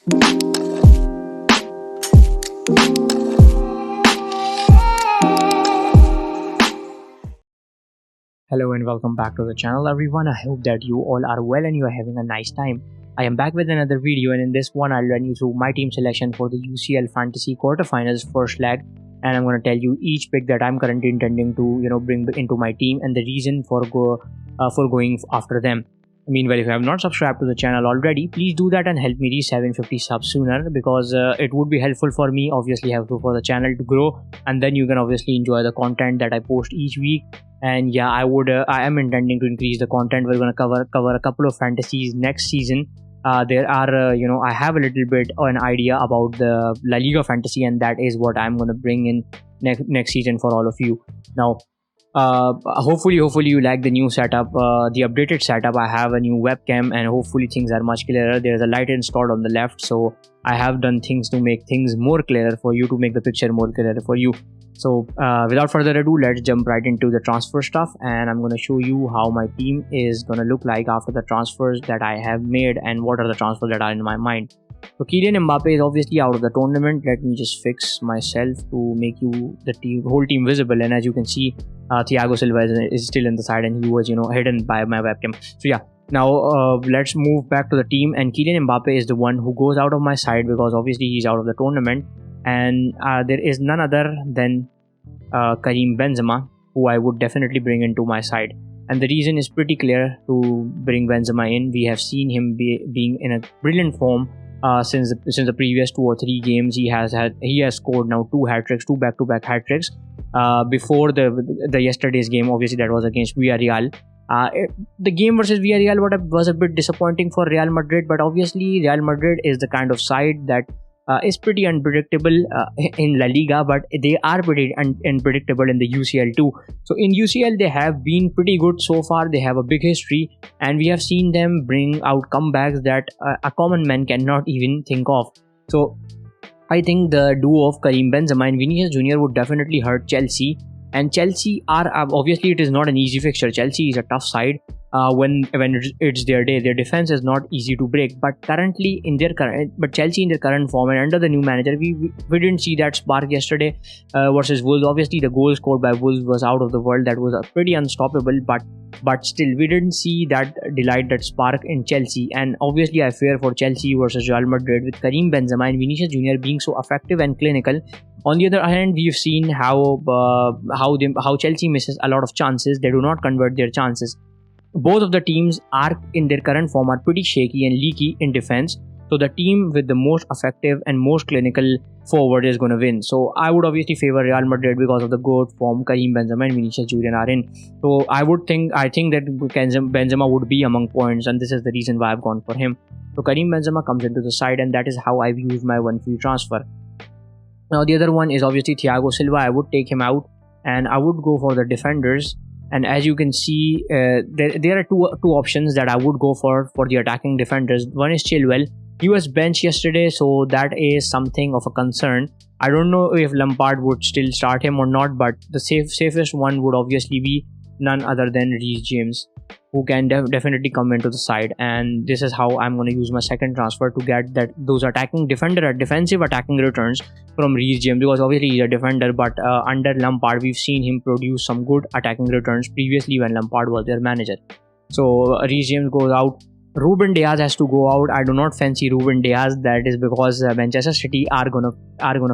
Hello and welcome back to the channel everyone. I hope that you all are well and you are having a nice time. I am back with another video, and in this one I'll run you through my team selection for the UCL Fantasy quarterfinals first leg, and I'm going to tell you each pick that I'm currently intending to bring into my team and the reason for going after them. Meanwhile, if you have not subscribed to the channel already, please do that and help me reach 750 subs sooner, because it would be helpful for me, obviously helpful for the channel to grow, and then you can obviously enjoy the content that I post each week. And yeah, I am intending to increase the content. We're going to cover a couple of fantasies next season. There are I have a little bit of an idea about the La Liga fantasy, and that is what I'm going to bring in next season for all of you. Now hopefully you like the new setup, the updated setup. I have a new webcam and hopefully things are much clearer. There's a light installed on the left, so I have done things to make things more clearer for you, to make the picture more clearer for you. So without further ado, let's jump right into the transfer stuff, and I'm going to show you how my team is going to look like after the transfers that I have made and what are the transfers that are in my mind. So Kylian Mbappe is obviously out of the tournament. Let me just fix myself to make you the whole team visible. And as you can see, Thiago Silva is still in the side, and he was hidden by my webcam. So yeah, now let's move back to the team, and Kylian Mbappe is the one who goes out of my side because obviously he's out of the tournament, and there is none other than Karim Benzema, who I would definitely bring into my side. And the reason is pretty clear to bring Benzema in. We have seen him being in a brilliant form since the previous 2 or 3 games. He has scored now 2 hat-tricks, 2 back-to-back hat-tricks. Before the yesterday's game, obviously that was against Villarreal. The game versus Villarreal was a bit disappointing for Real Madrid, but obviously Real Madrid is the kind of side that is pretty unpredictable in La Liga, but they are pretty unpredictable in the UCL too. So in UCL they have been pretty good so far. They have a big history, and we have seen them bring out comebacks that a common man cannot even think of. So I think the duo of Karim Benzema and Vinicius Jr. would definitely hurt Chelsea. And Chelsea are obviously, it is not an easy fixture. Chelsea is a tough side when it's their day. Their defense is not easy to break. But Chelsea in their current form and under the new manager, we didn't see that spark yesterday versus Wolves. Obviously, the goal scored by Wolves was out of the world. That was pretty unstoppable. But still, we didn't see that delight, that spark in Chelsea. And obviously, I fear for Chelsea versus Real Madrid with Karim Benzema and Vinicius Jr. being so effective and clinical. On the other hand, we've seen how Chelsea misses a lot of chances. They do not convert their chances. Both of the teams are in their current form are pretty shaky and leaky in defense. So the team with the most effective and most clinical forward is going to win. So I would obviously favor Real Madrid because of the good form Karim Benzema and Vinicius Jr. are in. So I think that Benzema would be among points, and this is the reason why I've gone for him. So Karim Benzema comes into the side, and that is how I've used my one free transfer. Now the other one is obviously Thiago Silva. I would take him out, and I would go for the defenders. And as you can see, there are two options that I would go for the attacking defenders. One is Chilwell. He was benched yesterday, so that is something of a concern. I don't know if Lampard would still start him or not, but the safest one would obviously be none other than Reece James, who can definitely come into the side. And this is how I'm going to use my second transfer to get those defensive attacking returns from Reece James, because obviously he's a defender, but under Lampard we've seen him produce some good attacking returns previously when Lampard was their manager. So Reece James goes out. Ruben Diaz has to go out. I do not fancy Ruben Diaz. That is because Manchester City are gonna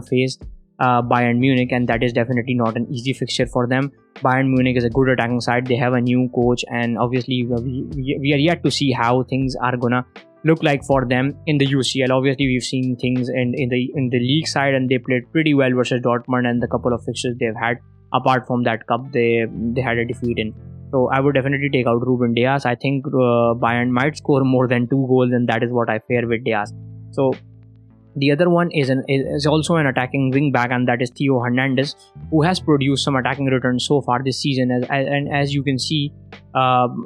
face Bayern Munich, and that is definitely not an easy fixture for them. Bayern Munich is a good attacking side. They have a new coach, and obviously we are yet to see how things are gonna look like for them in the UCL. Obviously we've seen things in the league side, and they played pretty well versus Dortmund, and the couple of fixtures they've had apart from that cup they had a defeat in. So I would definitely take out Ruben Diaz. I think Bayern might score more than 2 goals, and that is what I fear with Diaz. So the other one is also an attacking wing back, and that is Theo Hernandez, who has produced some attacking returns so far this season. And as you can see,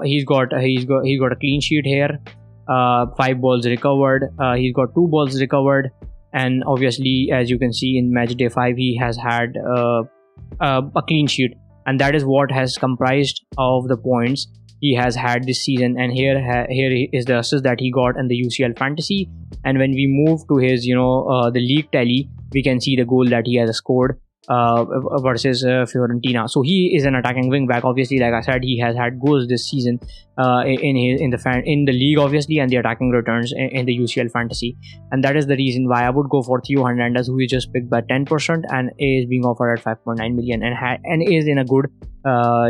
he's got a clean sheet here, 5 balls recovered. He's got 2 balls recovered, and obviously, as you can see in match day 5, he has had a clean sheet, and that is what has comprised of the points he has had this season. And here is the assist that he got in the UCL Fantasy. And when we move to his the league tally, we can see the goal that he has scored versus Fiorentina. So he is an attacking wing back. Obviously, like I said, he has had goals this season in the league, obviously, and the attacking returns in the UCL Fantasy. And that is the reason why I would go for Theo Hernandez, who is just picked by 10% and is being offered at 5.9 million and is in a good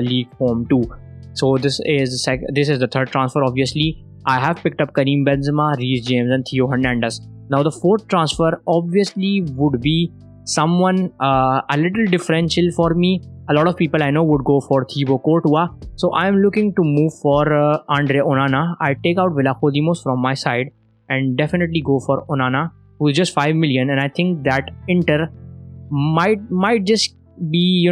league form too. So this is the third transfer. Obviously, I have picked up Karim Benzema, Reece James, and Theo Hernandez. Now the fourth transfer obviously would be someone a little differential for me. A lot of people I know would go for Thibaut Courtois, so I am looking to move for Andre Onana. I take out Vlachodimos from my side and definitely go for Onana, who is just 5 million, and I think that Inter might just be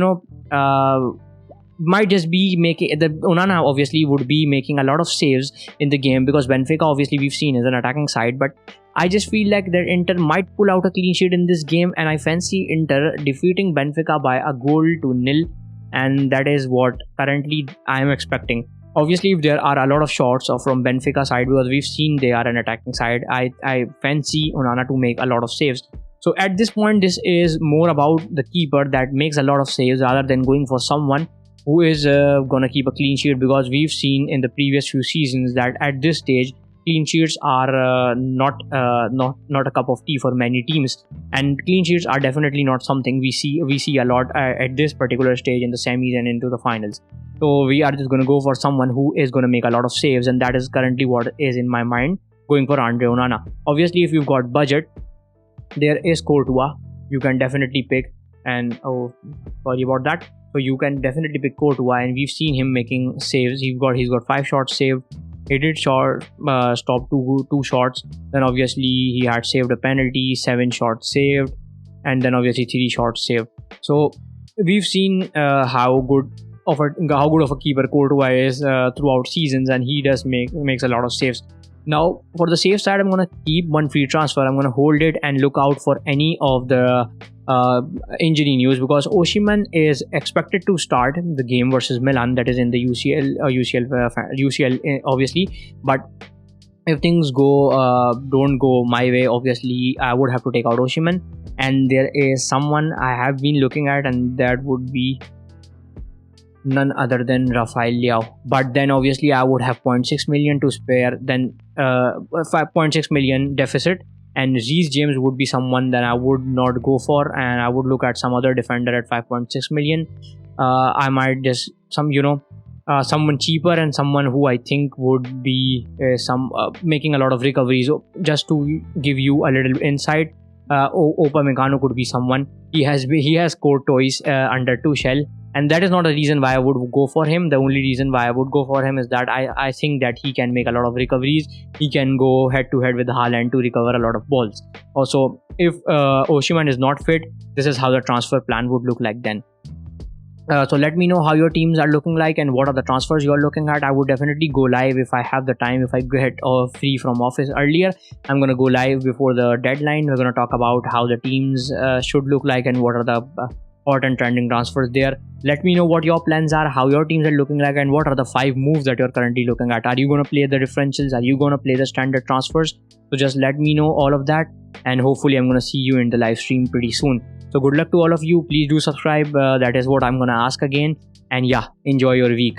might just be making the Onana obviously would be making a lot of saves in the game, because Benfica obviously we've seen is an attacking side, but I just feel like that Inter might pull out a clean sheet in this game, and I fancy Inter defeating Benfica by a goal to nil, and that is what currently I am expecting. Obviously, if there are a lot of shots from Benfica side, because we've seen they are an attacking side, I fancy Onana to make a lot of saves. So at this point, this is more about the keeper that makes a lot of saves rather than going for someone who is gonna keep a clean sheet, because we've seen in the previous few seasons that at this stage clean sheets are not a cup of tea for many teams, and clean sheets are definitely not something we see a lot at this particular stage in the semis and into the finals. So we are just going to go for someone who is going to make a lot of saves, and that is currently what is in my mind, going for Andre Onana. Obviously, if you've got budget, there is Courtois you can definitely pick, and sorry about that. So you can definitely pick Courtois, and we've seen him making saves. He's got 5 shots saved. He did stop two shots. Then obviously he had saved a penalty, 7 shots saved, and then obviously 3 shots saved. So we've seen how good of a keeper Courtois is throughout seasons, and he does makes a lot of saves. Now for the safe side, I'm gonna keep one free transfer. I'm gonna hold it and look out for any of the injury news, because Osimhen is expected to start the game versus Milan, that is in the UCL obviously. But if things don't go my way, obviously I would have to take out Osimhen, and there is someone I have been looking at, and that would be none other than Rafael Leao. But then obviously I would have 0.6 million to spare, then 5.6 million deficit, and Reece James would be someone that I would not go for, and I would look at some other defender at 5.6 million. I might just someone cheaper, and someone who I think would be making a lot of recoveries. So just to give you a little insight, Upamecano could be someone. He has scored twice under Tuchel, and that is not a reason why I would go for him. The only reason why I would go for him is that I think that he can make a lot of recoveries. He can go head to head with Haaland to recover a lot of balls. Also, if Osimhen is not fit, this is how the transfer plan would look like then. So let me know how your teams are looking like and what are the transfers you are looking at. I would definitely go live if I have the time. If I get free from office earlier, I'm going to go live before the deadline. We're going to talk about how the teams should look like and what are the hot and trending transfers there. Let me know what your plans are, how your teams are looking like, and what are the 5 moves that you're currently looking at. Are you going to play the differentials? Are you going to play the standard transfers? So just let me know all of that, and hopefully I'm going to see you in the live stream pretty soon. So good luck to all of you. Please do subscribe. That is what I'm going to ask again. And yeah, enjoy your week.